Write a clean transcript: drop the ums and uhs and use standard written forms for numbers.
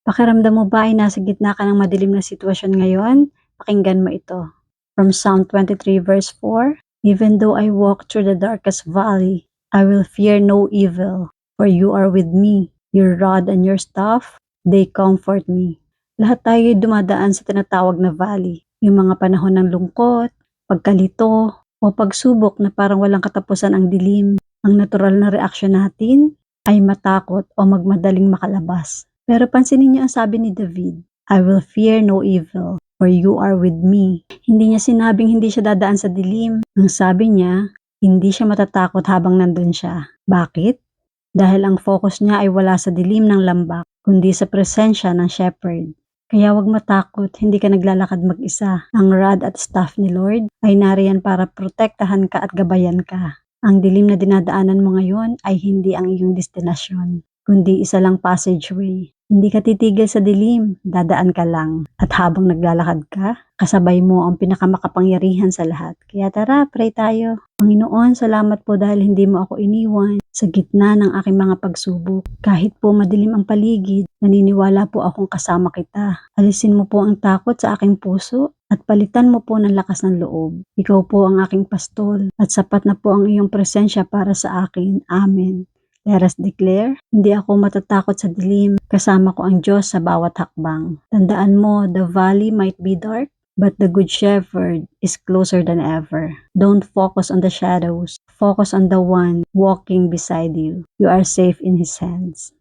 Pakiramdam mo ba ay nasa gitna ka ng madilim na sitwasyon ngayon? Pakinggan mo ito. From Psalm 23 verse 4, Even though I walk through the darkest valley, I will fear no evil, for you are with me. Your rod and your staff, they comfort me. Lahat tayo dumadaan sa tinatawag na valley. Yung mga panahon ng lungkot, pagkalito, o pagsubok na parang walang katapusan ang dilim. Ang natural na reaksyon natin ay matakot o magmadaling makalabas. Pero pansinin niyo ang sabi ni David, I will fear no evil, for you are with me. Hindi niya sinabing hindi siya dadaan sa dilim. Ang sabi niya, hindi siya matatakot habang nandun siya. Bakit? Dahil ang focus niya ay wala sa dilim ng lambak, kundi sa presensya ng shepherd. Kaya wag matakot, hindi ka naglalakad mag-isa. Ang rod at staff ni Lord ay nariyan para protektahan ka at gabayan ka. Ang dilim na dinadaanan mo ngayon ay hindi ang iyong destinasyon, kundi isa lang passageway. Hindi ka titigil sa dilim, dadaan ka lang. At habang naglalakad ka, kasabay mo ang pinakamakapangyarihan sa lahat. Kaya tara, pray tayo. Panginoon, salamat po dahil hindi mo ako iniwan sa gitna ng aking mga pagsubok. Kahit po madilim ang paligid, naniniwala po akong kasama kita. Alisin mo po ang takot sa aking puso at palitan mo po ng lakas ng loob. Ikaw po ang aking pastol at sapat na po ang iyong presensya para sa akin. Amen. Let us declare, hindi ako matatakot sa dilim, kasama ko ang Diyos sa bawat hakbang. Tandaan mo, the valley might be dark, but the Good Shepherd is closer than ever. Don't focus on the shadows, focus on the one walking beside you. You are safe in His hands.